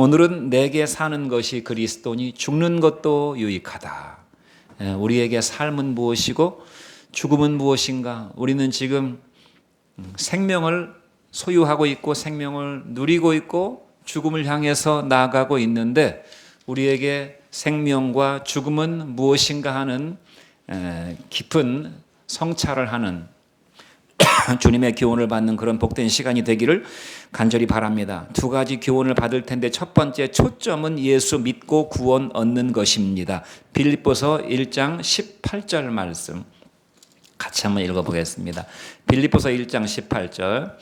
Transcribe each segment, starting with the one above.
오늘은 내게 사는 것이 그리스도니 죽는 것도 유익하다. 우리에게 삶은 무엇이고 죽음은 무엇인가? 우리는 지금 생명을 소유하고 있고 생명을 누리고 있고 죽음을 향해서 나아가고 있는데 우리에게 생명과 죽음은 무엇인가 하는 깊은 성찰을 하는 주님의 교훈을 받는 그런 복된 시간이 되기를 간절히 바랍니다. 두 가지 교훈을 받을 텐데 첫 번째 초점은 예수 믿고 구원 얻는 것입니다. 빌립보서 1장 18절 말씀 같이 한번 읽어보겠습니다. 빌립보서 1장 18절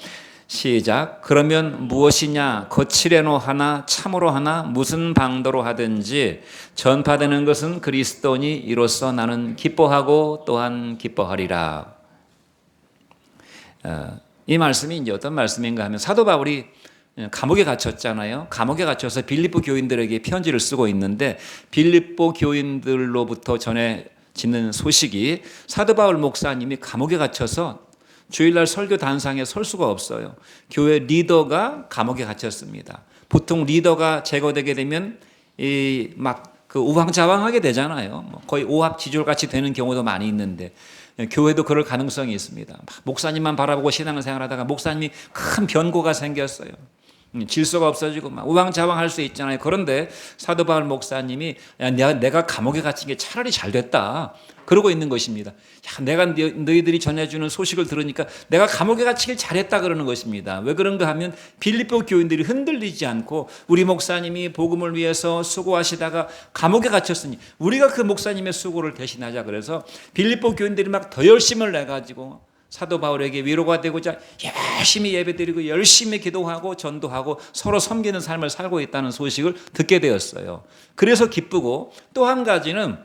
시작. 그러면 무엇이냐 거칠에노 하나 참으로 하나 무슨 방도로 하든지 전파되는 것은 그리스도니 이로써 나는 기뻐하고 또한 기뻐하리라. 이 말씀이 이제 어떤 말씀인가 하면 사도 바울이 감옥에 갇혔잖아요. 감옥에 갇혀서 빌립보 교인들에게 편지를 쓰고 있는데 빌립보 교인들로부터 전해지는 소식이 사도 바울 목사님이 감옥에 갇혀서 주일날 설교 단상에 설 수가 없어요. 교회 리더가 감옥에 갇혔습니다. 보통 리더가 제거되게 되면 그 우왕좌왕하게 되잖아요. 거의 오합지졸 같이 되는 경우도 많이 있는데 교회도 그럴 가능성이 있습니다. 목사님만 바라보고 신앙생활하다가 목사님이 큰 변고가 생겼어요. 질서가 없어지고 막 우왕좌왕할 수 있잖아요. 그런데 사도 바울 목사님이 내가 감옥에 갇힌 게 차라리 잘 됐다 그러고 있는 것입니다. 내가 너희들이 전해주는 소식을 들으니까 내가 감옥에 갇히길 잘했다 그러는 것입니다. 왜 그런가 하면 빌립보 교인들이 흔들리지 않고 우리 목사님이 복음을 위해서 수고하시다가 감옥에 갇혔으니 우리가 그 목사님의 수고를 대신하자 그래서 빌립보 교인들이 막 더 열심을 내가지고 사도 바울에게 위로가 되고자 열심히 예배드리고 열심히 기도하고 전도하고 서로 섬기는 삶을 살고 있다는 소식을 듣게 되었어요. 그래서 기쁘고 또 한 가지는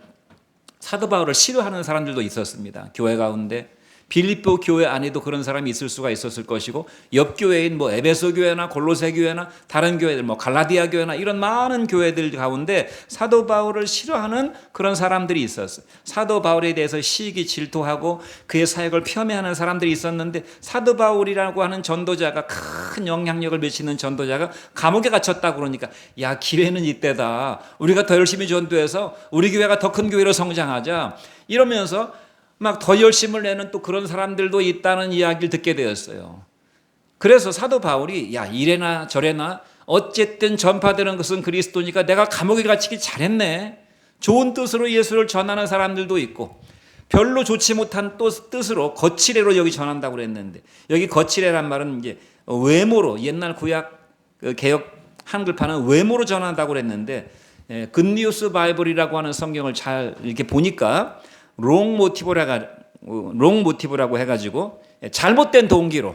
사도 바울을 싫어하는 사람들도 있었습니다. 교회 가운데 빌립보 교회 안에도 그런 사람이 있을 수가 있었을 것이고 옆 교회인 에베소 교회나 골로새 교회나 다른 교회들 갈라디아 교회나 이런 많은 교회들 가운데 사도 바울을 싫어하는 그런 사람들이 있었어요. 사도 바울에 대해서 시기 질투하고 그의 사역을 폄훼하는 사람들이 있었는데 사도 바울이라고 하는 전도자가 큰 영향력을 미치는 전도자가 감옥에 갇혔다 그러니까 야 기회는 이때다. 우리가 더 열심히 전도해서 우리 교회가 더 큰 교회로 성장하자 이러면서 막 더 열심을 내는 또 그런 사람들도 있다는 이야기를 듣게 되었어요. 그래서 사도 바울이 야 이래나 저래나 어쨌든 전파되는 것은 그리스도니까 내가 감옥에 갇히기 잘했네. 좋은 뜻으로 예수를 전하는 사람들도 있고 별로 좋지 못한 또 뜻으로 거칠애로 여기 전한다고 그랬는데 여기 거칠애란 말은 이제 외모로 옛날 구약 개역 한글판은 외모로 전한다고 그랬는데 굿뉴스 바이블이라고 하는 성경을 잘 이렇게 보니까 롱 모티브라고 해가지고 잘못된 동기로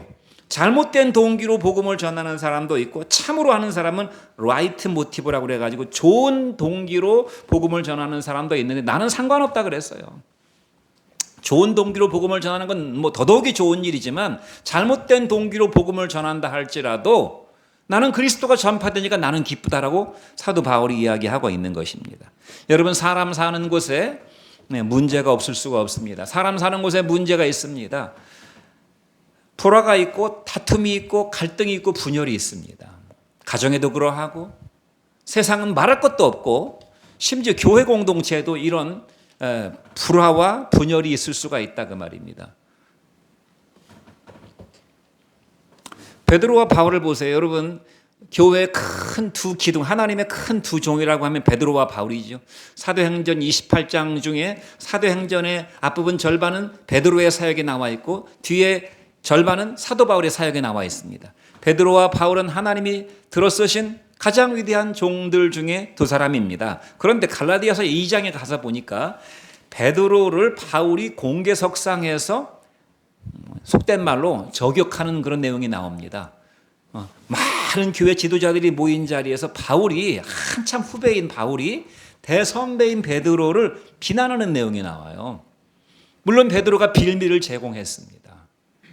복음을 전하는 사람도 있고 참으로 하는 사람은 라이트 모티브라고 해가지고 좋은 동기로 복음을 전하는 사람도 있는데 나는 상관없다 그랬어요. 좋은 동기로 복음을 전하는 건 더더욱이 좋은 일이지만 잘못된 동기로 복음을 전한다 할지라도 나는 그리스도가 전파되니까 나는 기쁘다라고 사도 바울이 이야기하고 있는 것입니다. 여러분 사람 사는 곳에 문제가 없을 수가 없습니다. 사람 사는 곳에 문제가 있습니다. 불화가 있고 다툼이 있고 갈등이 있고 분열이 있습니다. 가정에도 그러하고 세상은 말할 것도 없고 심지어 교회 공동체에도 이런 불화와 분열이 있을 수가 있다 그 말입니다. 베드로와 바울을 보세요. 여러분 교회의 큰 두 기둥 하나님의 큰 두 종이라고 하면 베드로와 바울이죠. 사도행전 28장 중에 사도행전의 앞부분 절반은 베드로의 사역에 나와 있고 뒤에 절반은 사도 바울의 사역에 나와 있습니다. 베드로와 바울은 하나님이 들어쓰신 가장 위대한 종들 중에 두 사람입니다. 그런데 갈라디아서 2장에 가서 보니까 베드로를 바울이 공개석상에서 속된 말로 저격하는 그런 내용이 나옵니다. 많은 교회 지도자들이 모인 자리에서 바울이 한참 후배인 바울이 대선배인 베드로를 비난하는 내용이 나와요. 물론 베드로가 빌미를 제공했습니다.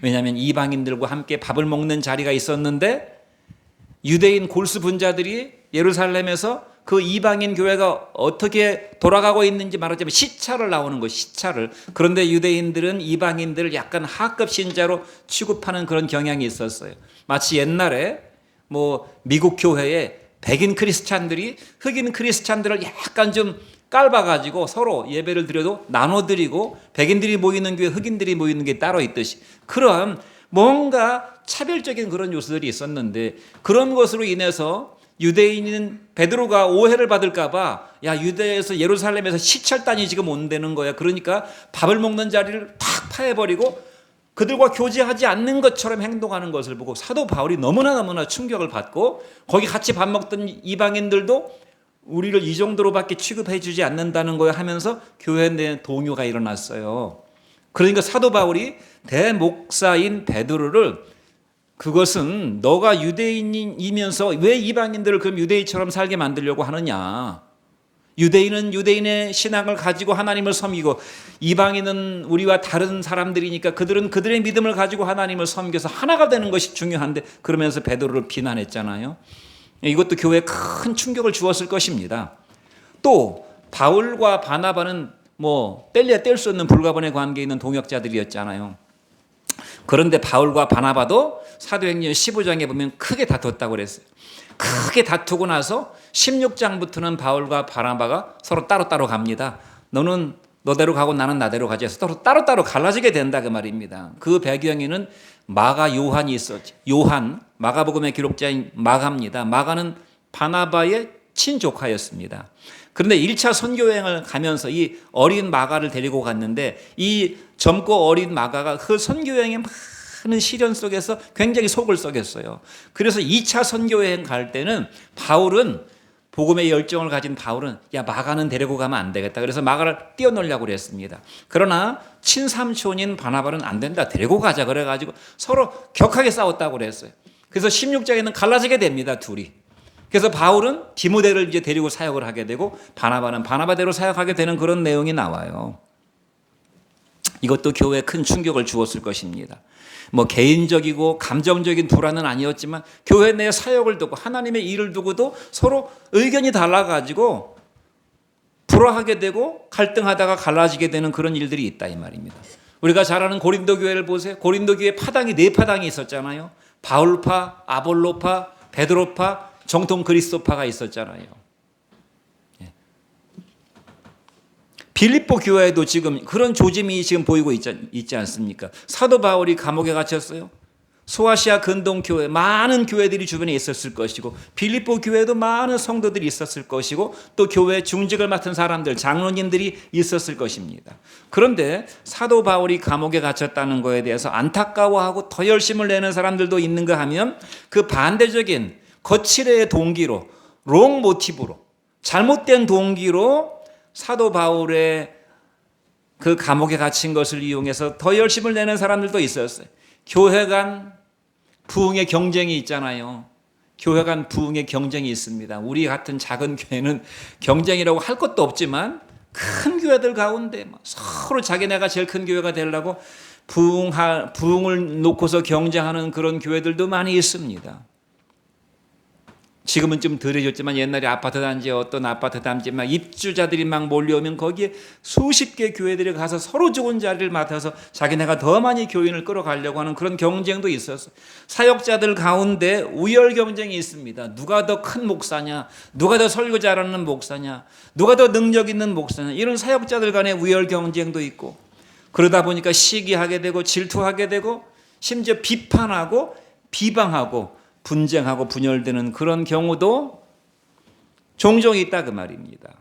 왜냐하면 이방인들과 함께 밥을 먹는 자리가 있었는데 유대인 골수 분자들이 예루살렘에서 그 이방인 교회가 어떻게 돌아가고 있는지 말하자면 시차를 나오는 것, 시차를. 그런데 유대인들은 이방인들을 약간 하급 신자로 취급하는 그런 경향이 있었어요. 마치 옛날에 미국 교회에 백인 크리스찬들이 흑인 크리스찬들을 약간 좀 깔아가지고 서로 예배를 드려도 나눠드리고 백인들이 모이는 교회, 흑인들이 모이는 게 따로 있듯이 그런 뭔가 차별적인 그런 요소들이 있었는데 그런 것으로 인해서 유대인인 베드로가 오해를 받을까봐 야 유대에서 예루살렘에서 시찰단이 지금 온다는 거야. 그러니까 밥을 먹는 자리를 탁 파해버리고 그들과 교제하지 않는 것처럼 행동하는 것을 보고 사도 바울이 너무나 충격을 받고 거기 같이 밥 먹던 이방인들도 우리를 이 정도로밖에 취급해 주지 않는다는 거야 하면서 교회 내 동요가 일어났어요. 그러니까 사도 바울이 대목사인 베드로를 그것은 너가 유대인이면서 왜 이방인들을 그럼 유대인처럼 살게 만들려고 하느냐. 유대인은 유대인의 신앙을 가지고 하나님을 섬기고 이방인은 우리와 다른 사람들이니까 그들은 그들의 믿음을 가지고 하나님을 섬겨서 하나가 되는 것이 중요한데 그러면서 베드로를 비난했잖아요. 이것도 교회에 큰 충격을 주었을 것입니다. 또 바울과 바나바는 뭐 뗄래야 뗄 수 없는 불가분의 관계에 있는 동역자들이었잖아요. 그런데 바울과 바나바도 사도행전 15장에 보면 크게 다퉜다고 그랬어요. 크게 다투고 나서 16장부터는 바울과 바나바가 서로 따로따로 갑니다. 너는 너대로 가고 나는 나대로 가지 해서 서로 따로따로 갈라지게 된다 그 말입니다. 그 배경에는 마가 요한이 있었지. 요한, 마가복음의 기록자인 마가입니다. 마가는 바나바의 친조카였습니다. 그런데 1차 선교여행을 가면서 이 어린 마가를 데리고 갔는데 이 젊고 어린 마가가 그 선교여행의 많은 시련 속에서 굉장히 속을 썩였어요. 그래서 2차 선교여행 갈 때는 바울은 복음의 열정을 가진 바울은 야 마가는 데리고 가면 안 되겠다. 그래서 마가를 띄워놓으려고 그랬습니다. 그러나 친삼촌인 바나바는 안 된다. 데리고 가자 그래가지고 서로 격하게 싸웠다고 그랬어요. 그래서 16장에는 갈라지게 됩니다. 둘이. 그래서 바울은 디모데를 이제 데리고 사역을 하게 되고 바나바는 바나바대로 사역하게 되는 그런 내용이 나와요. 이것도 교회에 큰 충격을 주었을 것입니다. 뭐 개인적이고 감정적인 불안은 아니었지만 교회 내 사역을 두고 하나님의 일을 두고도 서로 의견이 달라가지고 불화하게 되고 갈등하다가 갈라지게 되는 그런 일들이 있다 이 말입니다. 우리가 잘 아는 고린도 교회를 보세요. 고린도 교회 파당이 4파당이 있었잖아요. 바울파, 아볼로파, 베드로파, 정통 그리스도파가 있었잖아요. 빌립보 교회에도 지금 그런 조짐이 지금 보이고 있지 않습니까? 사도 바울이 감옥에 갇혔어요. 소아시아 근동교회 많은 교회들이 주변에 있었을 것이고 빌립보 교회에도 많은 성도들이 있었을 것이고 또 교회 중직을 맡은 사람들 장로님들이 있었을 것입니다. 그런데 사도 바울이 감옥에 갇혔다는 것에 대해서 안타까워하고 더 열심을 내는 사람들도 있는가 하면 그 반대적인 거칠의 동기로 롱 모티브로 잘못된 동기로 사도 바울의 그 감옥에 갇힌 것을 이용해서 더 열심을 내는 사람들도 있었어요. 교회 간 부흥의 경쟁이 있잖아요. 교회 간 부흥의 경쟁이 있습니다. 우리 같은 작은 교회는 경쟁이라고 할 것도 없지만 큰 교회들 가운데 서로 자기네가 제일 큰 교회가 되려고 부흥을 놓고서 경쟁하는 그런 교회들도 많이 있습니다. 지금은 좀 덜해졌지만 옛날에 아파트 단지에 어떤 아파트 단지에 막 입주자들이 막 몰려오면 거기에 수십 개 교회들이 가서 서로 좋은 자리를 맡아서 자기네가 더 많이 교인을 끌어가려고 하는 그런 경쟁도 있었어요. 사역자들 가운데 우열 경쟁이 있습니다. 누가 더 큰 목사냐, 누가 더 설교 잘하는 목사냐, 누가 더 능력 있는 목사냐, 이런 사역자들 간의 우열 경쟁도 있고 그러다 보니까 시기하게 되고 질투하게 되고 심지어 비판하고 비방하고 분쟁하고 분열되는 그런 경우도 종종 있다 그 말입니다.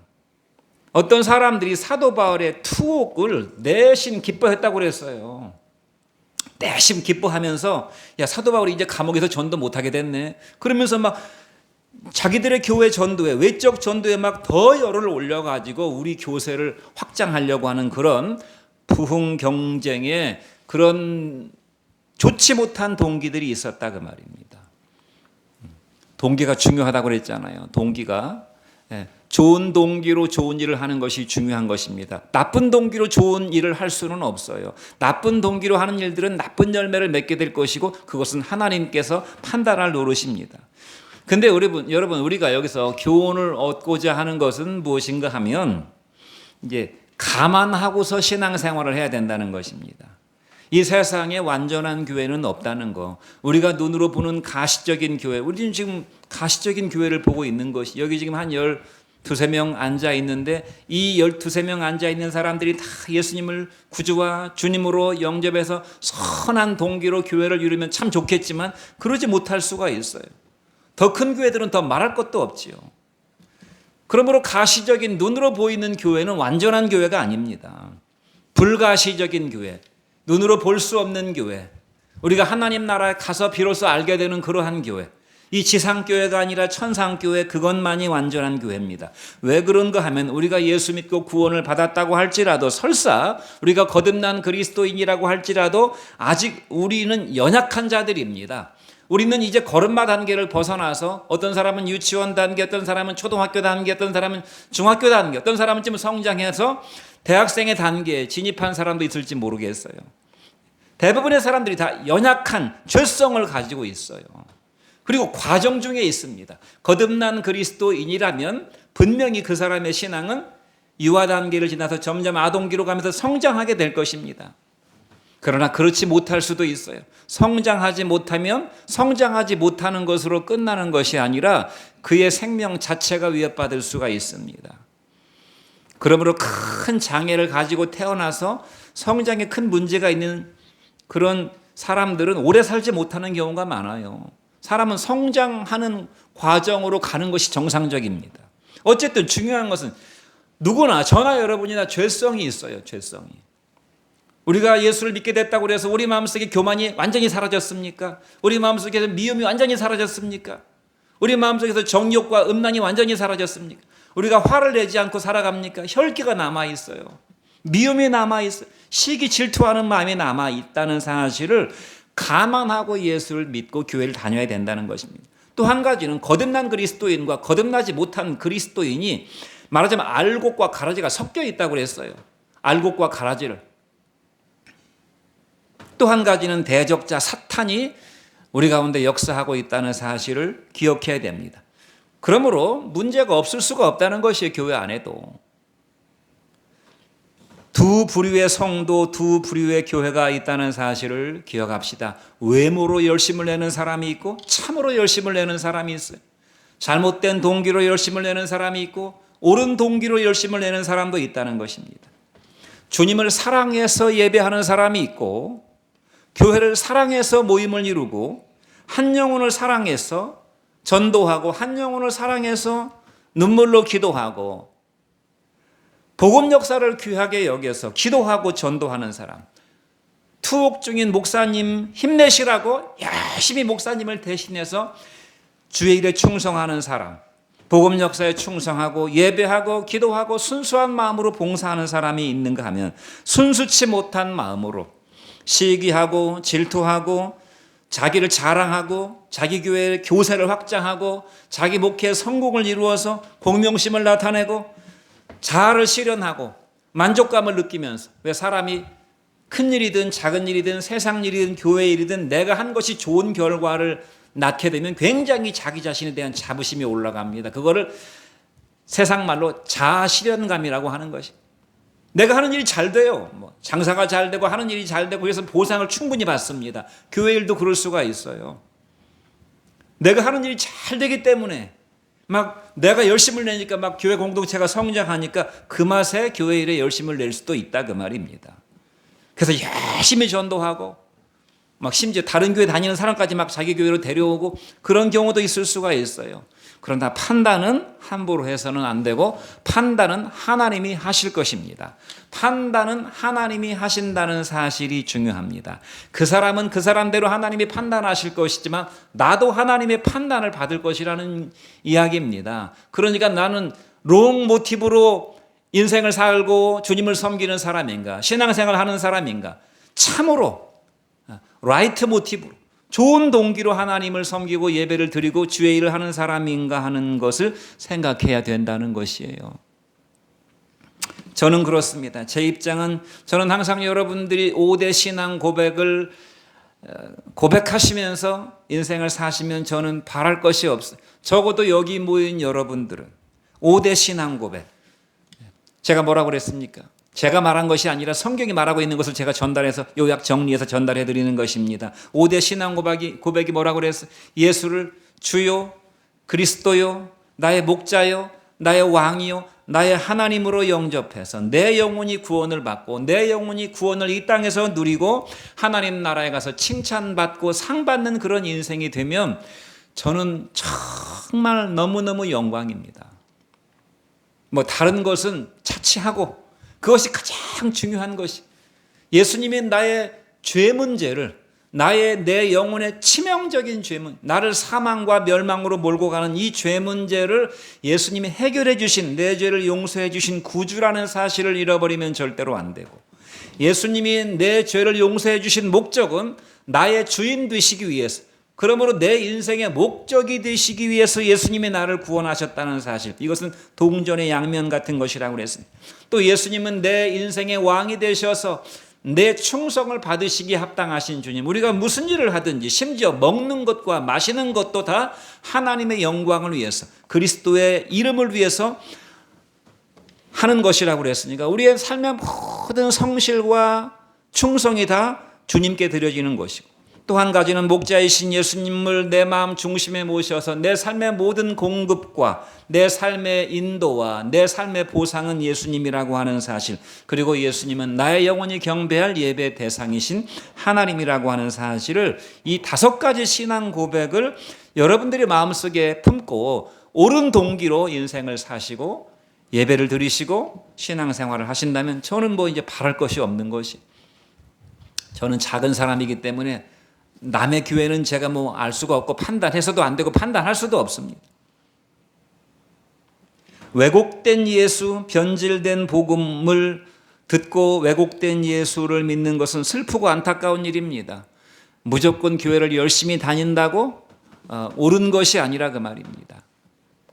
어떤 사람들이 사도 바울의 투옥을 내심 기뻐했다고 그랬어요. 내심 기뻐하면서 야 사도 바울이 이제 감옥에서 전도 못하게 됐네. 그러면서 막 자기들의 교회 전도에 외적 전도에 막 더 열을 올려가지고 우리 교세를 확장하려고 하는 그런 부흥 경쟁에 그런 좋지 못한 동기들이 있었다 그 말입니다. 동기가 중요하다고 그랬잖아요. 동기가 좋은 동기로 좋은 일을 하는 것이 중요한 것입니다. 나쁜 동기로 좋은 일을 할 수는 없어요. 나쁜 동기로 하는 일들은 나쁜 열매를 맺게 될 것이고 그것은 하나님께서 판단할 노릇입니다. 근데 여러분 우리가 여기서 교훈을 얻고자 하는 것은 무엇인가 하면 이제 감안하고서 신앙생활을 해야 된다는 것입니다. 이 세상에 완전한 교회는 없다는 거. 우리가 눈으로 보는 가시적인 교회, 우리는 지금 가시적인 교회를 보고 있는 것이, 여기 지금 한 12명 앉아 있는데 이 12명 앉아 있는 사람들이 다 예수님을 구주와 주님으로 영접해서 선한 동기로 교회를 이루면 참 좋겠지만 그러지 못할 수가 있어요. 더 큰 교회들은 더 말할 것도 없지요. 그러므로 가시적인 눈으로 보이는 교회는 완전한 교회가 아닙니다. 불가시적인 교회, 눈으로 볼 수 없는 교회, 우리가 하나님 나라에 가서 비로소 알게 되는 그러한 교회, 이 지상교회가 아니라 천상교회, 그것만이 완전한 교회입니다. 왜 그런가 하면 우리가 예수 믿고 구원을 받았다고 할지라도, 설사 우리가 거듭난 그리스도인이라고 할지라도 아직 우리는 연약한 자들입니다. 우리는 이제 걸음마 단계를 벗어나서 어떤 사람은 유치원 단계, 어떤 사람은 초등학교 단계, 어떤 사람은 중학교 단계, 어떤 사람은 좀 성장해서 대학생의 단계에 진입한 사람도 있을지 모르겠어요. 대부분의 사람들이 다 연약한 죄성을 가지고 있어요. 그리고 과정 중에 있습니다. 거듭난 그리스도인이라면 분명히 그 사람의 신앙은 유아 단계를 지나서 점점 아동기로 가면서 성장하게 될 것입니다. 그러나 그렇지 못할 수도 있어요. 성장하지 못하면 성장하지 못하는 것으로 끝나는 것이 아니라 그의 생명 자체가 위협받을 수가 있습니다. 그러므로 큰 장애를 가지고 태어나서 성장에 큰 문제가 있는 그런 사람들은 오래 살지 못하는 경우가 많아요. 사람은 성장하는 과정으로 가는 것이 정상적입니다. 어쨌든 중요한 것은 누구나 저나 여러분이나 죄성이 있어요. 죄성이. 우리가 예수를 믿게 됐다고 해서 우리 마음속에 교만이 완전히 사라졌습니까? 우리 마음속에서 미움이 완전히 사라졌습니까? 우리 마음속에서 정욕과 음란이 완전히 사라졌습니까? 우리가 화를 내지 않고 살아갑니까? 혈기가 남아있어요. 미움이 남아있어요. 시기 질투하는 마음이 남아있다는 사실을 감안하고 예수를 믿고 교회를 다녀야 된다는 것입니다. 또 한 가지는 거듭난 그리스도인과 거듭나지 못한 그리스도인이 말하자면 알곡과 가라지가 섞여 있다고 그랬어요. 알곡과 가라지를. 또 한 가지는 대적자 사탄이 우리 가운데 역사하고 있다는 사실을 기억해야 됩니다. 그러므로 문제가 없을 수가 없다는 것이에요. 교회 안에도. 두 부류의 성도, 두 부류의 교회가 있다는 사실을 기억합시다. 외모로 열심을 내는 사람이 있고 참으로 열심을 내는 사람이 있어요. 잘못된 동기로 열심을 내는 사람이 있고 옳은 동기로 열심을 내는 사람도 있다는 것입니다. 주님을 사랑해서 예배하는 사람이 있고 교회를 사랑해서 모임을 이루고 한 영혼을 사랑해서 전도하고 한 영혼을 사랑해서 눈물로 기도하고 복음 역사를 귀하게 여겨서 기도하고 전도하는 사람, 투옥 중인 목사님 힘내시라고 열심히 목사님을 대신해서 주의 일에 충성하는 사람, 복음 역사에 충성하고 예배하고 기도하고 순수한 마음으로 봉사하는 사람이 있는가 하면 순수치 못한 마음으로 시기하고 질투하고 자기를 자랑하고 자기 교회의 교세를 확장하고 자기 목회의 성공을 이루어서 공명심을 나타내고 자아를 실현하고 만족감을 느끼면서, 왜 사람이 큰 일이든 작은 일이든 세상 일이든 교회 일이든 내가 한 것이 좋은 결과를 낳게 되면 굉장히 자기 자신에 대한 자부심이 올라갑니다. 그거를 세상 말로 자아 실현감이라고 하는 것이. 내가 하는 일이 잘 돼요. 장사가 잘 되고 하는 일이 잘 되고 그래서 보상을 충분히 받습니다. 교회 일도 그럴 수가 있어요. 내가 하는 일이 잘 되기 때문에 막 내가 열심을 내니까 막 교회 공동체가 성장하니까 그 맛에 교회 일에 열심을 낼 수도 있다 그 말입니다. 그래서 열심히 전도하고 막 심지어 다른 교회 다니는 사람까지 막 자기 교회로 데려오고 그런 경우도 있을 수가 있어요. 그러나 판단은 함부로 해서는 안 되고 판단은 하나님이 하실 것입니다. 판단은 하나님이 하신다는 사실이 중요합니다. 그 사람은 그 사람대로 하나님이 판단하실 것이지만 나도 하나님의 판단을 받을 것이라는 이야기입니다. 그러니까 나는 롱 모티브로 인생을 살고 주님을 섬기는 사람인가, 신앙생활을 하는 사람인가, 참으로 라이트 모티브로 좋은 동기로 하나님을 섬기고 예배를 드리고 주의 일을 하는 사람인가 하는 것을 생각해야 된다는 것이에요. 저는 그렇습니다. 제 입장은 저는 항상 여러분들이 5대 신앙 고백을 고백하시면서 인생을 사시면 저는 바랄 것이 없어요. 적어도 여기 모인 여러분들은 5대 신앙 고백. 제가 뭐라고 그랬습니까? 제가 말한 것이 아니라 성경이 말하고 있는 것을 제가 전달해서 요약 정리해서 전달해 드리는 것입니다. 5대 신앙 고백이 뭐라고 그랬어요? 예수를 주요, 그리스도요, 나의 목자요, 나의 왕이요, 나의 하나님으로 영접해서 내 영혼이 구원을 받고 내 영혼이 구원을 이 땅에서 누리고 하나님 나라에 가서 칭찬받고 상 받는 그런 인생이 되면 저는 정말 너무너무 영광입니다. 뭐 다른 것은 차치하고 그것이 가장 중요한 것이 예수님이 나의 죄 문제를 내 영혼의 치명적인 죄 문제, 나를 사망과 멸망으로 몰고 가는 이 죄 문제를 예수님이 해결해 주신, 내 죄를 용서해 주신 구주라는 사실을 잃어버리면 절대로 안 되고, 예수님이 내 죄를 용서해 주신 목적은 나의 주인 되시기 위해서, 그러므로 내 인생의 목적이 되시기 위해서 예수님이 나를 구원하셨다는 사실, 이것은 동전의 양면 같은 것이라고 그랬습니다. 또 예수님은 내 인생의 왕이 되셔서 내 충성을 받으시기에 합당하신 주님, 우리가 무슨 일을 하든지 심지어 먹는 것과 마시는 것도 다 하나님의 영광을 위해서, 그리스도의 이름을 위해서 하는 것이라고 그랬으니까 우리의 삶의 모든 성실과 충성이 다 주님께 드려지는 것이고, 또 한 가지는 목자이신 예수님을 내 마음 중심에 모셔서 내 삶의 모든 공급과 내 삶의 인도와 내 삶의 보상은 예수님이라고 하는 사실, 그리고 예수님은 나의 영혼이 경배할 예배 대상이신 하나님이라고 하는 사실을, 이 5가지 신앙 고백을 여러분들이 마음속에 품고 옳은 동기로 인생을 사시고 예배를 드리시고 신앙생활을 하신다면 저는 뭐 이제 바랄 것이 없는 것이, 저는 작은 사람이기 때문에 남의 교회는 제가 뭐 알 수가 없고 판단해서도 안 되고 판단할 수도 없습니다. 왜곡된 예수, 변질된 복음을 듣고 왜곡된 예수를 믿는 것은 슬프고 안타까운 일입니다. 무조건 교회를 열심히 다닌다고 옳은 것이 아니라 그 말입니다.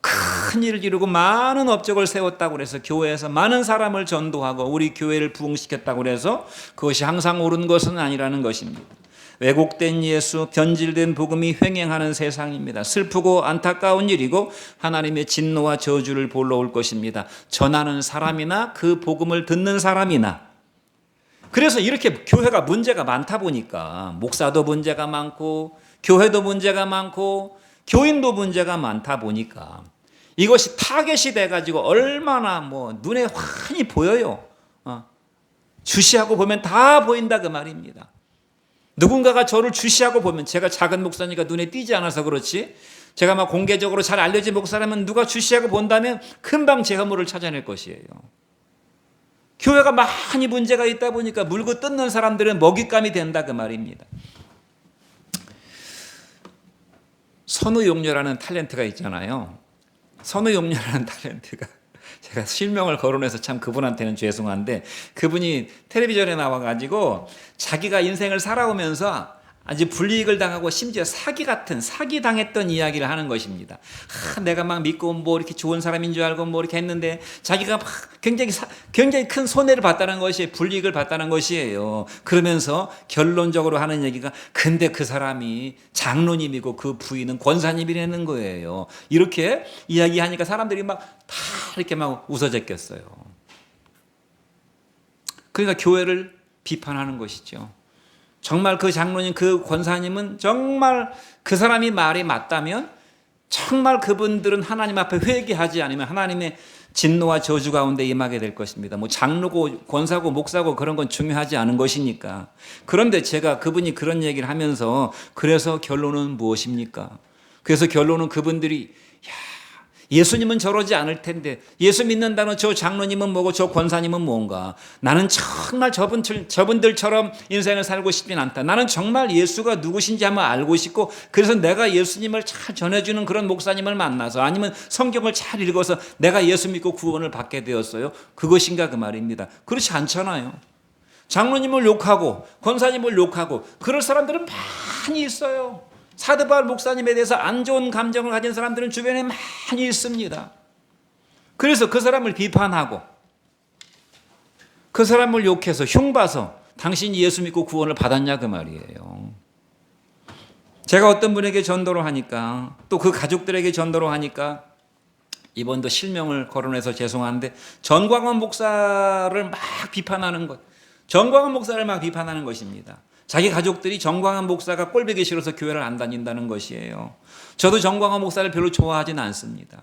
큰 일을 이루고 많은 업적을 세웠다고 해서 교회에서 많은 사람을 전도하고 우리 교회를 부흥시켰다고 해서 그것이 항상 옳은 것은 아니라는 것입니다. 왜곡된 예수, 변질된 복음이 횡행하는 세상입니다. 슬프고 안타까운 일이고 하나님의 진노와 저주를 불러올 것입니다. 전하는 사람이나 그 복음을 듣는 사람이나. 그래서 이렇게 교회가 문제가 많다 보니까 목사도 문제가 많고 교회도 문제가 많고 교인도 문제가 많다 보니까 이것이 타겟이 돼가지고 얼마나 뭐 눈에 환히 보여요. 주시하고 보면 다 보인다 그 말입니다. 누군가가 저를 주시하고 보면, 제가 작은 목사니까 눈에 띄지 않아서 그렇지, 제가 막 공개적으로 잘 알려진 목사라면 누가 주시하고 본다면 금방 제 허물을 찾아낼 것이에요. 교회가 많이 문제가 있다 보니까 물고 뜯는 사람들은 먹잇감이 된다 그 말입니다. 선우용녀라는 탤런트가 있잖아요. 선우용녀라는 탤런트가, 제가 실명을 거론해서 참 그분한테는 죄송한데, 그분이 텔레비전에 나와가지고 자기가 인생을 살아오면서 아주 불이익을 당하고 심지어 사기 당했던 이야기를 하는 것입니다. 내가 막 믿고 뭐 이렇게 좋은 사람인 줄 알고 뭐 이렇게 했는데 자기가 막 굉장히 큰 손해를 봤다는 것이, 불이익을 봤다는 것이에요. 그러면서 결론적으로 하는 얘기가, 근데 그 사람이 장로님이고 그 부인은 권사님이라는 거예요. 이렇게 이야기하니까 사람들이 막 다 이렇게 막 웃어제꼈어요. 그러니까 교회를 비판하는 것이죠. 정말 그 장로님, 그 권사님은 정말 그 사람이 말이 맞다면 정말 그분들은 하나님 앞에 회개하지 않으면 하나님의 진노와 저주 가운데 임하게 될 것입니다. 뭐 장로고 권사고 목사고 그런 건 중요하지 않은 것이니까. 그런데 제가 그분이 그런 얘기를 하면서, 그래서 결론은 무엇입니까? 그래서 결론은 그분들이, 예수님은 저러지 않을 텐데, 예수 믿는다는 저 장로님은 뭐고 저 권사님은 뭔가, 나는 정말 저분들처럼 인생을 살고 싶진 않다. 나는 정말 예수가 누구신지 한번 알고 싶고, 그래서 내가 예수님을 잘 전해주는 그런 목사님을 만나서, 아니면 성경을 잘 읽어서 내가 예수 믿고 구원을 받게 되었어요. 그것인가 그 말입니다. 그렇지 않잖아요. 장로님을 욕하고 권사님을 욕하고 그럴 사람들은 많이 있어요. 사도 바울 목사님에 대해서 안 좋은 감정을 가진 사람들은 주변에 많이 있습니다. 그래서 그 사람을 비판하고 그 사람을 욕해서 흉봐서 당신이 예수 믿고 구원을 받았냐 그 말이에요. 제가 어떤 분에게 전도를 하니까, 또 그 가족들에게 전도를 하니까 이번도 실명을 거론해서 죄송한데 전광훈 목사를 막 비판하는 것. 전광훈 목사를 막 비판하는 것입니다. 자기 가족들이 전광훈 목사가 꼴보기 싫어서 교회를 안 다닌다는 것이에요. 저도 전광훈 목사를 별로 좋아하지는 않습니다.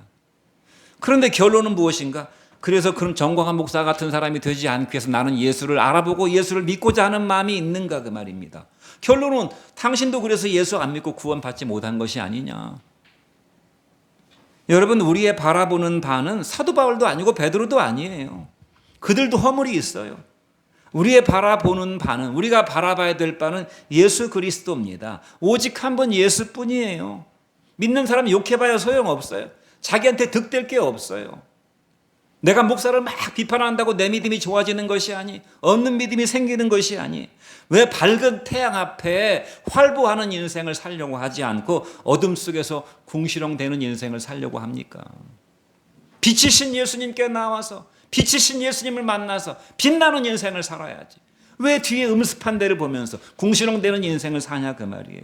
그런데 결론은 무엇인가? 그래서 그럼 전광훈 목사 같은 사람이 되지 않기 위해서 나는 예수를 알아보고 예수를 믿고자 하는 마음이 있는가 그 말입니다. 결론은 당신도 그래서 예수 안 믿고 구원받지 못한 것이 아니냐. 여러분, 우리의 바라보는 바는 사도 바울도 아니고 베드로도 아니에요. 그들도 허물이 있어요. 우리의 바라보는 바는, 우리가 바라봐야 될 바는 예수 그리스도입니다. 오직 한 번 예수뿐이에요. 믿는 사람 욕해봐야 소용없어요. 자기한테 득될 게 없어요. 내가 목사를 막 비판한다고 내 믿음이 좋아지는 것이 아니, 없는 믿음이 생기는 것이 아니, 왜 밝은 태양 앞에 활보하는 인생을 살려고 하지 않고 어둠 속에서 궁시렁대는 인생을 살려고 합니까? 빛이신 예수님께 나와서, 빛이신 예수님을 만나서 빛나는 인생을 살아야지. 왜 뒤에 음습한 데를 보면서 궁시렁대는 인생을 사냐 그 말이에요.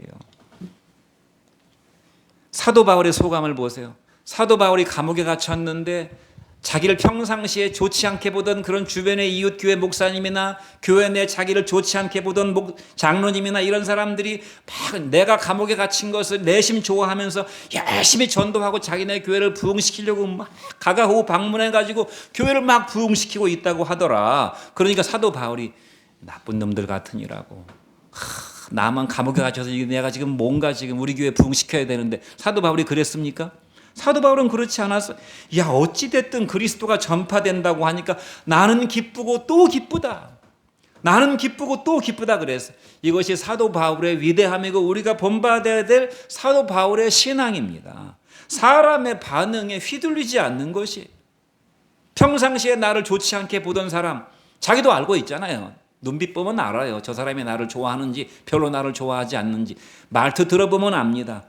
사도 바울의 소감을 보세요. 사도 바울이 감옥에 갇혔는데 자기를 평상시에 좋지 않게 보던 그런 주변의 이웃교회 목사님이나 교회 내 자기를 좋지 않게 보던 장로님이나 이런 사람들이 막 내가 감옥에 갇힌 것을 내심 좋아하면서 열심히 전도하고 자기네 교회를 부흥시키려고 막 가가호호 방문해가지고 교회를 막 부흥시키고 있다고 하더라. 그러니까 사도 바울이 나쁜 놈들 같으니라고. 나만 감옥에 갇혀서 내가 지금 뭔가 지금 우리 교회 부흥시켜야 되는데, 사도 바울이 그랬습니까? 사도 바울은 그렇지 않았어. 야, 어찌됐든 그리스도가 전파된다고 하니까 나는 기쁘고 또 기쁘다. 나는 기쁘고 또 기쁘다 그랬어. 이것이 사도 바울의 위대함이고 우리가 본받아야 될 사도 바울의 신앙입니다. 사람의 반응에 휘둘리지 않는 것이. 평상시에 나를 좋지 않게 보던 사람, 자기도 알고 있잖아요. 눈빛 보면 알아요. 저 사람이 나를 좋아하는지 별로 나를 좋아하지 않는지. 말투 들어보면 압니다.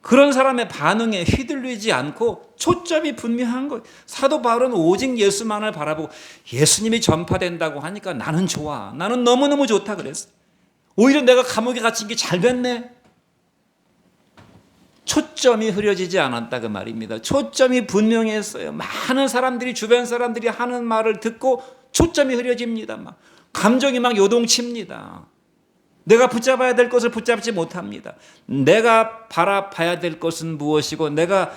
그런 사람의 반응에 휘둘리지 않고 초점이 분명한 거예요. 사도 바울은 오직 예수만을 바라보고 예수님이 전파된다고 하니까 나는 좋아. 나는 너무너무 좋다 그랬어. 오히려 내가 감옥에 갇힌 게 잘 됐네. 초점이 흐려지지 않았다 그 말입니다. 초점이 분명했어요. 많은 사람들이, 주변 사람들이 하는 말을 듣고 초점이 흐려집니다. 막 감정이 막 요동칩니다. 내가 붙잡아야 될 것을 붙잡지 못합니다. 내가 바라봐야 될 것은 무엇이고 내가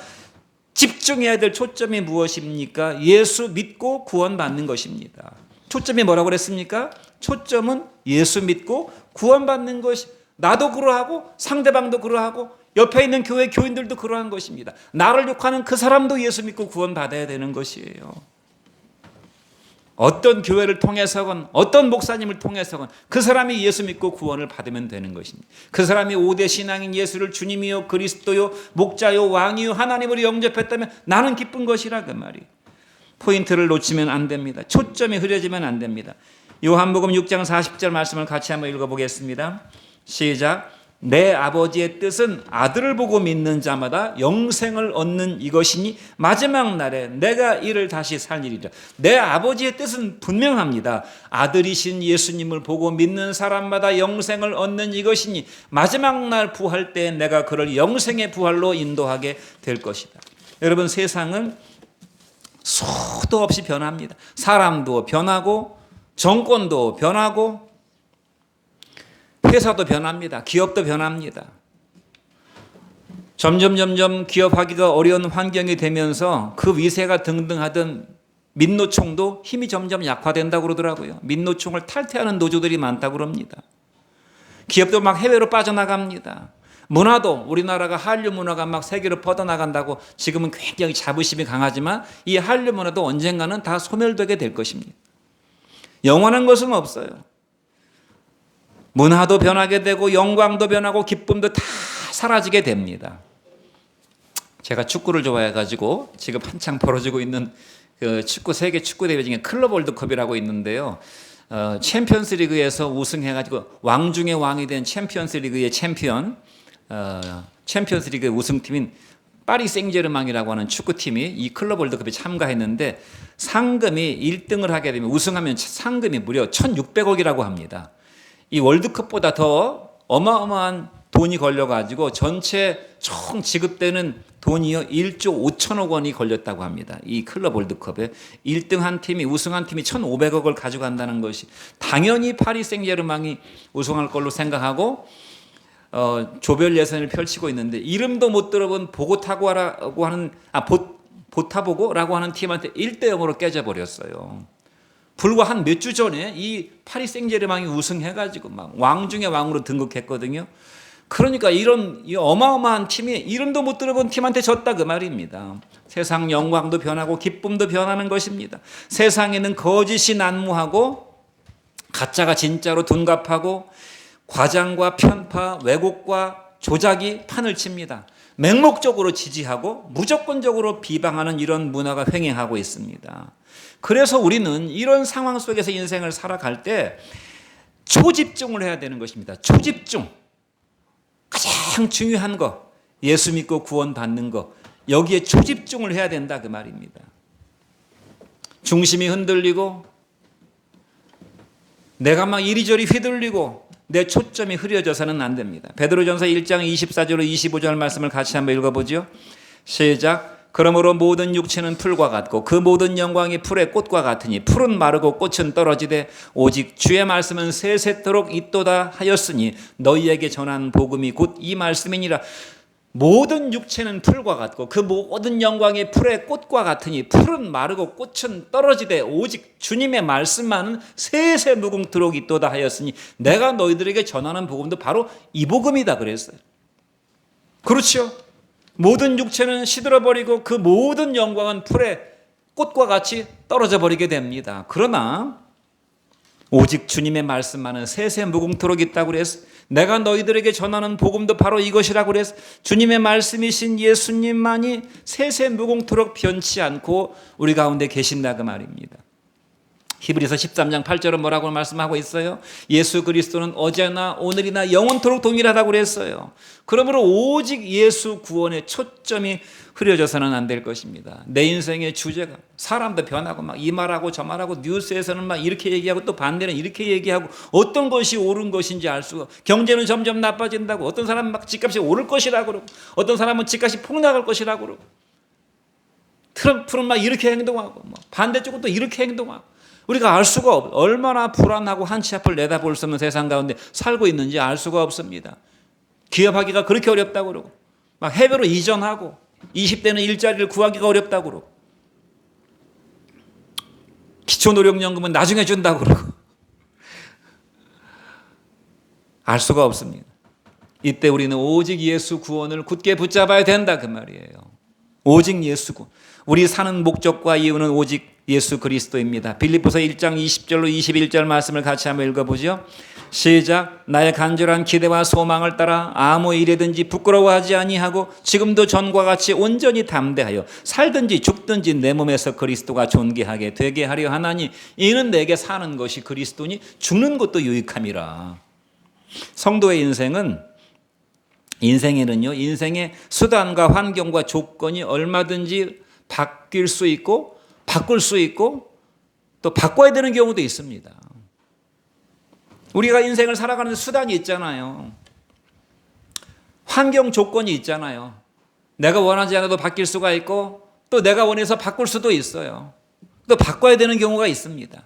집중해야 될 초점이 무엇입니까? 예수 믿고 구원받는 것입니다. 초점이 뭐라고 그랬습니까? 초점은 예수 믿고 구원받는 것이. 나도 그러하고 상대방도 그러하고 옆에 있는 교회 교인들도 그러한 것입니다. 나를 욕하는 그 사람도 예수 믿고 구원받아야 되는 것이에요. 어떤 교회를 통해서건 어떤 목사님을 통해서건 그 사람이 예수 믿고 구원을 받으면 되는 것입니다. 그 사람이 5대 신앙인 예수를 주님이요 그리스도요 목자요 왕이요 하나님으로 영접했다면 나는 기쁜 것이라 그 말이. 포인트를 놓치면 안 됩니다. 초점이 흐려지면 안 됩니다. 요한복음 6장 40절 말씀을 같이 한번 읽어보겠습니다. 시작. 내 아버지의 뜻은 아들을 보고 믿는 자마다 영생을 얻는 이것이니 마지막 날에 내가 이를 다시 살리리라. 내 아버지의 뜻은 분명합니다. 아들이신 예수님을 보고 믿는 사람마다 영생을 얻는 이것이니 마지막 날 부활 때 내가 그를 영생의 부활로 인도하게 될 것이다. 여러분, 세상은 수도 없이 변합니다. 사람도 변하고 정권도 변하고 회사도 변합니다. 기업도 변합니다. 점점 기업하기가 어려운 환경이 되면서 그 위세가 등등하던 민노총도 힘이 점점 약화된다고 그러더라고요. 민노총을 탈퇴하는 노조들이 많다고 그럽니다. 기업도 막 해외로 빠져나갑니다. 문화도 우리나라가 한류 문화가 막 세계로 뻗어나간다고 지금은 굉장히 자부심이 강하지만 이 한류 문화도 언젠가는 다 소멸되게 될 것입니다. 영원한 것은 없어요. 문화도 변하게 되고 영광도 변하고 기쁨도 다 사라지게 됩니다. 제가 축구를 좋아해가지고 지금 한창 벌어지고 있는 그 축구 세계 축구 대회 중에 클럽 월드컵이라고 있는데요. 챔피언스 리그에서 우승해가지고 왕 중의 왕이 된 챔피언스 리그의 챔피언스 리그 우승팀인 파리 생제르맹이라고 하는 축구팀이 이 클럽 월드컵에 참가했는데 상금이 1등을 하게 되면 우승하면 상금이 무려 1,600억이라고 합니다. 이 월드컵보다 더 어마어마한 돈이 걸려가지고 전체 총 지급되는 돈이요 1조 5천억 원이 걸렸다고 합니다. 이 클럽 월드컵에 1등 한 팀이 우승한 팀이 1,500억을 가져간다는 것이 당연히 파리 생제르맹이 우승할 걸로 생각하고 조별 예선을 펼치고 있는데 이름도 못 들어본 보고타고라고 하는 보타보고라고 하는 팀한테 1대 0으로 깨져버렸어요. 불과 한 몇 주 전에 이 파리 생제르맹이 우승해가지고 막 왕 중의 왕으로 등극했거든요. 그러니까 이런 어마어마한 팀이 이름도 못 들어본 팀한테 졌다 그 말입니다. 세상 영광도 변하고 기쁨도 변하는 것입니다. 세상에는 거짓이 난무하고 가짜가 진짜로 둔갑하고 과장과 편파, 왜곡과 조작이 판을 칩니다. 맹목적으로 지지하고 무조건적으로 비방하는 이런 문화가 횡행하고 있습니다. 그래서 우리는 이런 상황 속에서 인생을 살아갈 때 초집중을 해야 되는 것입니다. 초집중. 가장 중요한 거, 예수 믿고 구원받는 거, 여기에 초집중을 해야 된다 그 말입니다. 중심이 흔들리고 내가 막 이리저리 휘둘리고 내 초점이 흐려져서는 안 됩니다. 베드로전서 1장 24절로 25절 말씀을 같이 한번 읽어보죠. 시작. 그러므로 모든 육체는 풀과 같고 그 모든 영광이 풀의 꽃과 같으니 풀은 마르고 꽃은 떨어지되 오직 주의 말씀은 세세토록 있도다 하였으니 너희에게 전한 복음이 곧 이 말씀이니라. 모든 육체는 풀과 같고 그 모든 영광이 풀의 꽃과 같으니 풀은 마르고 꽃은 떨어지되 오직 주님의 말씀만은 세세 무궁토록 있도다 하였으니 내가 너희들에게 전하는 복음도 바로 이 복음이다 그랬어요. 그렇죠? 모든 육체는 시들어버리고 그 모든 영광은 풀의 꽃과 같이 떨어져 버리게 됩니다. 그러나 오직 주님의 말씀만은 세세 무궁토록 있다고 그랬어. 내가 너희들에게 전하는 복음도 바로 이것이라고 그랬어. 주님의 말씀이신 예수님만이 세세 무궁토록 변치 않고 우리 가운데 계신다 그 말입니다. 히브리서 13장 8절은 뭐라고 말씀하고 있어요? 예수 그리스도는 어제나 오늘이나 영원토록 동일하다고 그랬어요. 그러므로 오직 예수 구원의 초점이 흐려져서는 안 될 것입니다. 내 인생의 주제가 사람도 변하고 막 이 말하고 저 말하고 뉴스에서는 막 이렇게 얘기하고 또 반대는 이렇게 얘기하고 어떤 것이 옳은 것인지 알 수가 경제는 점점 나빠진다고 어떤 사람은 막 집값이 오를 것이라고 그러고 어떤 사람은 집값이 폭락할 것이라고 그러고 트럼프는 막 이렇게 행동하고 반대쪽은 또 이렇게 행동하고 우리가 알 수가 없 얼마나 불안하고 한치 앞을 내다볼 수 없는 세상 가운데 살고 있는지 알 수가 없습니다. 기업하기가 그렇게 어렵다고 그러고 막 해외로 이전하고 20대는 일자리를 구하기가 어렵다고 그러고 기초노령연금은 나중에 준다고 그러고 알 수가 없습니다. 이때 우리는 오직 예수 구원을 굳게 붙잡아야 된다 그 말이에요. 오직 예수 구원. 우리 사는 목적과 이유는 오직 예수 그리스도입니다. 빌립보서 1장 20절로 21절 말씀을 같이 한번 읽어보죠. 시작. 나의 간절한 기대와 소망을 따라 아무 일에든지 부끄러워하지 아니하고 지금도 전과 같이 온전히 담대하여 살든지 죽든지 내 몸에서 그리스도가 존귀하게 되게 하려 하나니 이는 내게 사는 것이 그리스도니 죽는 것도 유익함이라. 성도의 인생에는요 인생의 수단과 환경과 조건이 얼마든지 바뀔 수 있고 바꿀 수 있고 또 바꿔야 되는 경우도 있습니다. 우리가 인생을 살아가는 수단이 있잖아요. 환경 조건이 있잖아요. 내가 원하지 않아도 바뀔 수가 있고 또 내가 원해서 바꿀 수도 있어요. 또 바꿔야 되는 경우가 있습니다.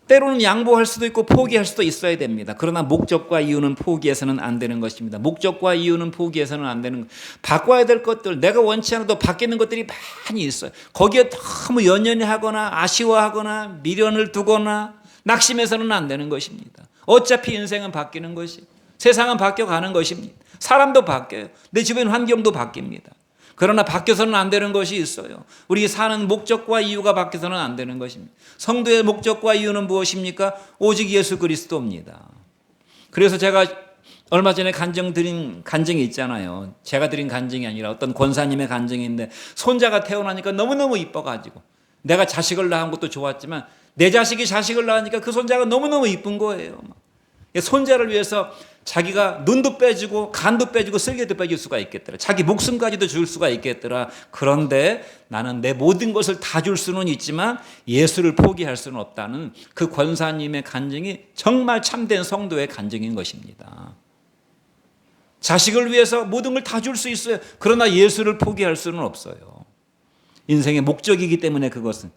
때로는 양보할 수도 있고 포기할 수도 있어야 됩니다. 그러나 목적과 이유는 포기해서는 안 되는 것입니다. 목적과 이유는 포기해서는 안 되는 것. 바꿔야 될 것들, 내가 원치 않아도 바뀌는 것들이 많이 있어요. 거기에 너무 연연해 하거나 아쉬워하거나 미련을 두거나 낙심해서는 안 되는 것입니다. 어차피 인생은 바뀌는 것이, 세상은 바뀌어가는 것입니다. 사람도 바뀌어요. 내 주변 환경도 바뀝니다. 그러나 바뀌어서는 안 되는 것이 있어요. 우리 사는 목적과 이유가 바뀌어서는 안 되는 것입니다. 성도의 목적과 이유는 무엇입니까? 오직 예수 그리스도입니다. 그래서 제가 얼마 전에 드린 간증이 있잖아요. 제가 드린 간증이 아니라 어떤 권사님의 간증인데 손자가 태어나니까 너무너무 이뻐가지고 내가 자식을 낳은 것도 좋았지만 내 자식이 자식을 낳으니까 그 손자가 너무너무 이쁜 거예요. 손자를 위해서 자기가 눈도 빼주고 간도 빼주고 쓸개도 빼줄 수가 있겠더라. 자기 목숨까지도 줄 수가 있겠더라. 그런데 나는 내 모든 것을 다 줄 수는 있지만 예수를 포기할 수는 없다는 그 권사님의 간증이 정말 참된 성도의 간증인 것입니다. 자식을 위해서 모든 걸 다 줄 수 있어요. 그러나 예수를 포기할 수는 없어요. 인생의 목적이기 때문에 그것은.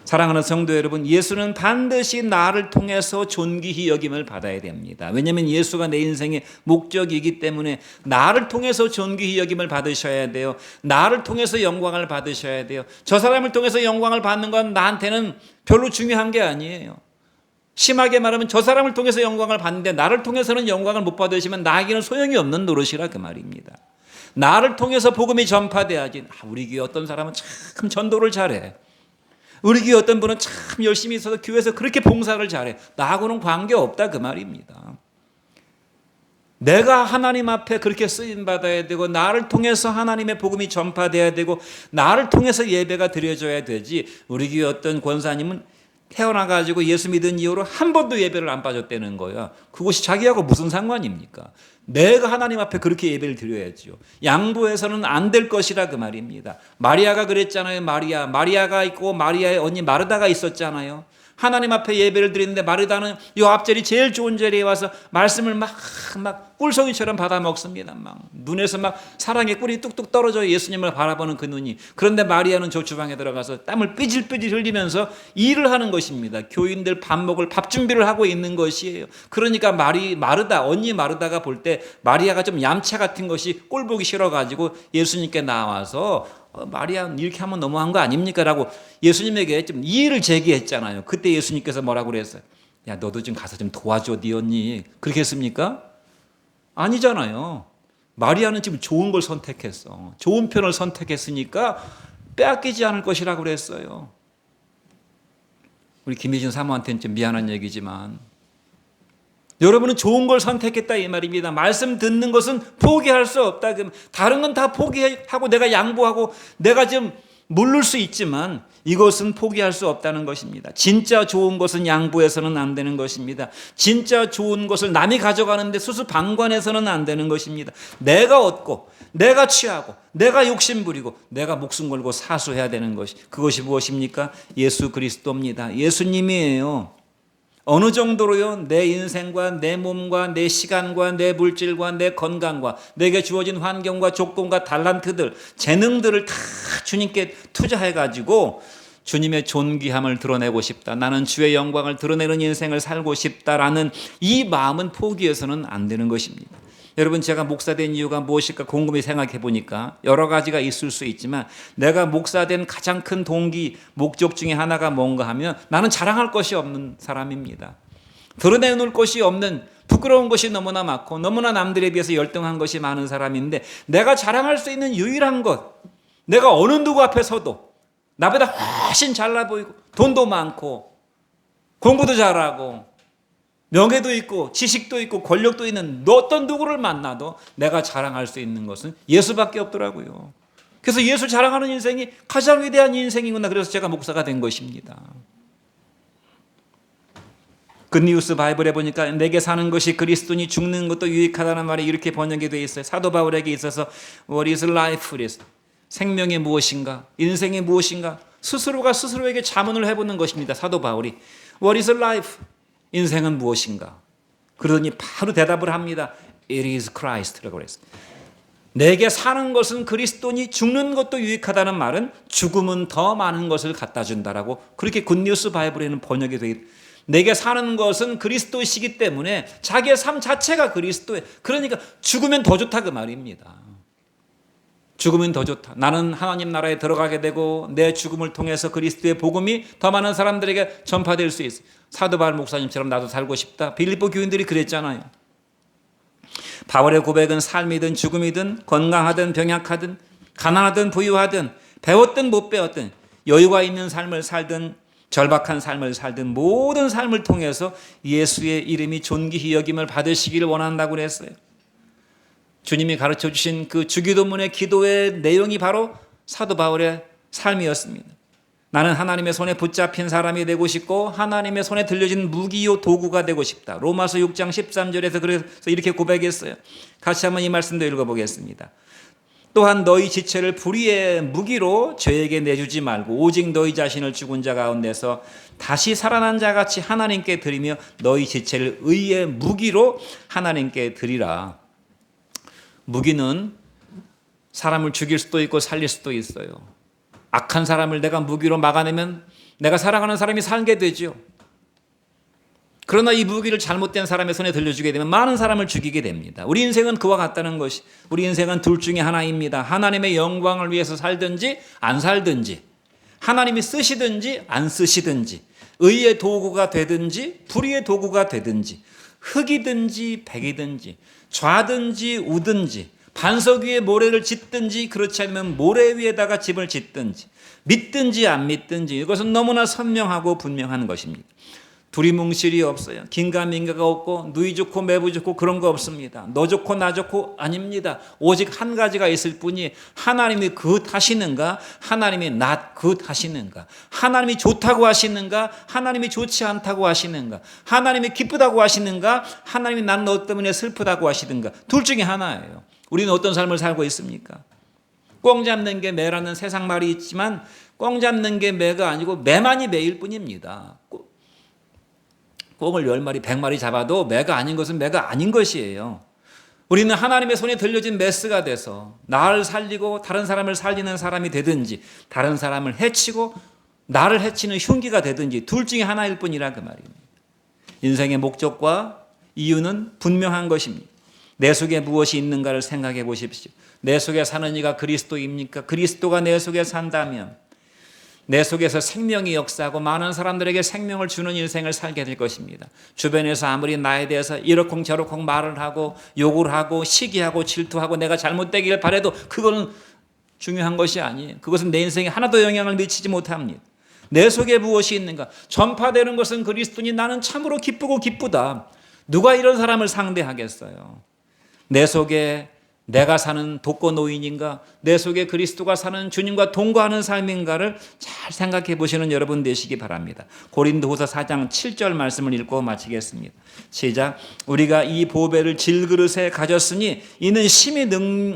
사랑하는 성도 여러분, 예수는 반드시 나를 통해서 존귀히 여김을 받아야 됩니다. 왜냐하면 예수가 내 인생의 목적이기 때문에 나를 통해서 존귀히 여김을 받으셔야 돼요. 나를 통해서 영광을 받으셔야 돼요. 저 사람을 통해서 영광을 받는 건 나한테는 별로 중요한 게 아니에요. 심하게 말하면 저 사람을 통해서 영광을 받는데 나를 통해서는 영광을 못 받으시면 나에게는 소용이 없는 노릇이라 그 말입니다. 나를 통해서 복음이 전파돼야지. 우리 교회 어떤 사람은 참 전도를 잘해. 우리 교회 어떤 분은 참 열심히 있어서 교회에서 그렇게 봉사를 잘해. 나하고는 관계없다 그 말입니다. 내가 하나님 앞에 그렇게 쓰임받아야 되고 나를 통해서 하나님의 복음이 전파돼야 되고 나를 통해서 예배가 드려져야 되지. 우리 교회 어떤 권사님은 태어나가지고 예수 믿은 이후로 한 번도 예배를 안 빠졌다는 거야. 그것이 자기하고 무슨 상관입니까? 내가 하나님 앞에 그렇게 예배를 드려야죠. 양보해서는 안 될 것이라 그 말입니다. 마리아가 그랬잖아요. 마리아가 있고 마리아의 언니 마르다가 있었잖아요. 하나님 앞에 예배를 드리는데 마르다는 이 앞자리 제일 좋은 자리에 와서 말씀을 막 꿀송이처럼 받아 먹습니다. 막 눈에서 막 사랑의 꿀이 뚝뚝 떨어져 예수님을 바라보는 그 눈이. 그런데 마리아는 저 주방에 들어가서 땀을 삐질삐질 흘리면서 일을 하는 것입니다. 교인들 밥 먹을 밥 준비를 하고 있는 것이에요. 그러니까 언니 마르다가 볼 때 마리아가 좀 얌체 같은 것이 꼴 보기 싫어가지고 예수님께 나와서 마리아 이렇게 하면 너무한 거 아닙니까? 라고 예수님에게 좀 이의를 제기했잖아요. 그때 예수님께서 뭐라고 그랬어요? 야, 너도 좀 가서 좀 도와줘, 네 언니. 그렇게 했습니까? 아니잖아요. 마리아는 지금 좋은 걸 선택했어. 좋은 편을 선택했으니까 빼앗기지 않을 것이라고 그랬어요. 우리 김희진 사모한테는 좀 미안한 얘기지만 여러분은 좋은 걸 선택했다 이 말입니다. 말씀 듣는 것은 포기할 수 없다. 다른 건 다 포기하고 내가 양보하고 내가 좀 모를 수 있지만 이것은 포기할 수 없다는 것입니다. 진짜 좋은 것은 양보해서는 안 되는 것입니다. 진짜 좋은 것을 남이 가져가는데 수수방관해서는 안 되는 것입니다. 내가 얻고 내가 취하고 내가 욕심부리고 내가 목숨 걸고 사수해야 되는 것이 그것이 무엇입니까? 예수 그리스도입니다. 예수님이에요. 어느 정도로요? 내 인생과 내 몸과 내 시간과 내 물질과 내 건강과 내게 주어진 환경과 조건과 달란트들, 재능들을 다 주님께 투자해가지고 주님의 존귀함을 드러내고 싶다. 나는 주의 영광을 드러내는 인생을 살고 싶다라는 이 마음은 포기해서는 안 되는 것입니다. 여러분, 제가 목사된 이유가 무엇일까 곰곰이 생각해 보니까 여러 가지가 있을 수 있지만 내가 목사된 가장 큰 동기, 목적 중에 하나가 뭔가 하면 나는 자랑할 것이 없는 사람입니다. 드러내놓을 것이 없는 부끄러운 것이 너무나 많고 너무나 남들에 비해서 열등한 것이 많은 사람인데 내가 자랑할 수 있는 유일한 것, 내가 어느 누구 앞에 서도 나보다 훨씬 잘나 보이고 돈도 많고 공부도 잘하고 명예도 있고 지식도 있고 권력도 있는 어떤 누구를 만나도 내가 자랑할 수 있는 것은 예수밖에 없더라고요. 그래서 예수 자랑하는 인생이 가장 위대한 인생이구나. 그래서 제가 목사가 된 것입니다. 굿뉴스 바이블에 보니까 내게 사는 것이 그리스도니 죽는 것도 유익하다는 말이 이렇게 번역이 되어 있어요. 사도 바울에게 있어서 What is life? 생명이 무엇인가? 인생이 무엇인가? 스스로가 스스로에게 자문을 해보는 것입니다. 사도 바울이 What is life? 인생은 무엇인가? 그러더니 바로 대답을 합니다. It is Christ라고 그랬어요. 내게 사는 것은 그리스도니 죽는 것도 유익하다는 말은 죽음은 더 많은 것을 갖다 준다라고 그렇게 굿뉴스 바이블에는 번역이 되어 있어요. 내게 사는 것은 그리스도시기 때문에 자기의 삶 자체가 그리스도예요. 그러니까 죽으면 더 좋다 그 말입니다. 죽으면 더 좋다. 나는 하나님 나라에 들어가게 되고 내 죽음을 통해서 그리스도의 복음이 더 많은 사람들에게 전파될 수 있어. 사도 바울 목사님처럼 나도 살고 싶다. 빌립보 교인들이 그랬잖아요. 바울의 고백은 삶이든 죽음이든 건강하든 병약하든 가난하든 부유하든 배웠든 못 배웠든 여유가 있는 삶을 살든 절박한 삶을 살든 모든 삶을 통해서 예수의 이름이 존귀히 여김을 받으시기를 원한다고 그랬어요. 주님이 가르쳐 주신 그 주기도문의 기도의 내용이 바로 사도 바울의 삶이었습니다. 나는 하나님의 손에 붙잡힌 사람이 되고 싶고 하나님의 손에 들려진 무기요 도구가 되고 싶다. 로마서 6장 13절에서 그래서 이렇게 고백했어요. 같이 한번 이 말씀도 읽어보겠습니다. 또한 너희 지체를 불의의 무기로 죄에게 내주지 말고 오직 너희 자신을 죽은 자 가운데서 다시 살아난 자같이 하나님께 드리며 너희 지체를 의의 무기로 하나님께 드리라. 무기는 사람을 죽일 수도 있고 살릴 수도 있어요. 악한 사람을 내가 무기로 막아내면 내가 사랑하는 사람이 살게 되죠. 그러나 이 무기를 잘못된 사람의 손에 들려주게 되면 많은 사람을 죽이게 됩니다. 우리 인생은 그와 같다는 것이, 우리 인생은 둘 중에 하나입니다. 하나님의 영광을 위해서 살든지 안 살든지, 하나님이 쓰시든지 안 쓰시든지, 의의 도구가 되든지 불의의 도구가 되든지, 흙이든지 백이든지, 좌든지 우든지, 반석 위에 모래를 짓든지 그렇지 않으면 모래 위에다가 집을 짓든지, 믿든지 안 믿든지, 이것은 너무나 선명하고 분명한 것입니다. 두리뭉실이 없어요. 긴가민가가 없고 누이 좋고 매부 좋고 그런 거 없습니다. 너 좋고 나 좋고 아닙니다. 오직 한 가지가 있을 뿐이, 하나님이 굿하시는가, 하나님이 not 굿하시는가, 하나님이 좋다고 하시는가, 하나님이 좋지 않다고 하시는가, 하나님이 기쁘다고 하시는가, 하나님이 난 너 때문에 슬프다고 하시는가. 둘 중에 하나예요. 우리는 어떤 삶을 살고 있습니까? 꽁 잡는 게 매라는 세상 말이 있지만 꽁 잡는 게 매가 아니고 매만이 매일 뿐입니다. 꽁을 10마리 100마리 잡아도 매가 아닌 것은 매가 아닌 것이에요. 우리는 하나님의 손에 들려진 메스가 돼서 나를 살리고 다른 사람을 살리는 사람이 되든지, 다른 사람을 해치고 나를 해치는 흉기가 되든지, 둘 중에 하나일 뿐이라 그 말입니다. 인생의 목적과 이유는 분명한 것입니다. 내 속에 무엇이 있는가를 생각해 보십시오. 내 속에 사는 이가 그리스도입니까? 그리스도가 내 속에 산다면 내 속에서 생명이 역사하고 많은 사람들에게 생명을 주는 인생을 살게 될 것입니다. 주변에서 아무리 나에 대해서 이러쿵 저러쿵 말을 하고 욕을 하고 시기하고 질투하고 내가 잘못되기를 바라도 그거는 중요한 것이 아니에요. 그것은 내 인생에 하나도 영향을 미치지 못합니다. 내 속에 무엇이 있는가? 전파되는 것은 그리스도니 나는 참으로 기쁘고 기쁘다. 누가 이런 사람을 상대하겠어요? 내 속에 내가 사는 독거노인인가, 내 속에 그리스도가 사는 주님과 동거하는 삶인가를 잘 생각해 보시는 여러분 되시기 바랍니다. 고린도후서 4장 7절 말씀을 읽고 마치겠습니다. 시작. 우리가 이 보배를 질그릇에 가졌으니 이는 심히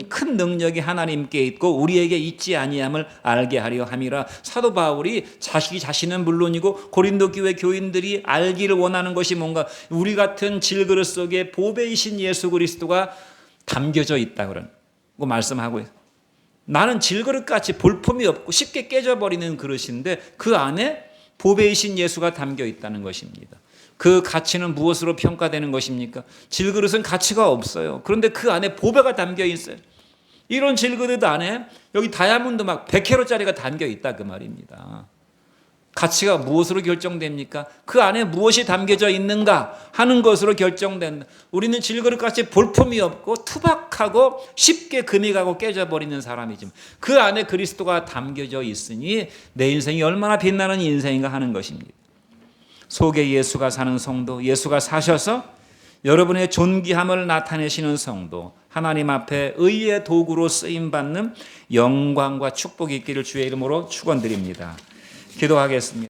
큰 능력이 하나님께 있고 우리에게 있지 아니함을 알게 하려 함이라. 사도 바울이 자기 자신은 물론이고 고린도 교회 교인들이 알기를 원하는 것이 뭔가, 우리 같은 질그릇 속에 보배이신 예수 그리스도가 담겨져 있다 그런 거 말씀하고 있어요. 나는 질그릇같이 볼품이 없고 쉽게 깨져버리는 그릇인데 그 안에 보배이신 예수가 담겨 있다는 것입니다. 그 가치는 무엇으로 평가되는 것입니까? 질그릇은 가치가 없어요. 그런데 그 안에 보배가 담겨 있어요. 이런 질그릇 안에 여기 다이아몬드 막 100캐럿짜리가 담겨 있다 그 말입니다. 가치가 무엇으로 결정됩니까? 그 안에 무엇이 담겨져 있는가 하는 것으로 결정된다. 우리는 질그릇같이 볼품이 없고 투박하고 쉽게 금이 가고 깨져버리는 사람이지만 그 안에 그리스도가 담겨져 있으니 내 인생이 얼마나 빛나는 인생인가 하는 것입니다. 속에 예수가 사는 성도, 예수가 사셔서 여러분의 존귀함을 나타내시는 성도, 하나님 앞에 의의 도구로 쓰임받는 영광과 축복이 있기를 주의 이름으로 축원드립니다. 기도하겠습니다.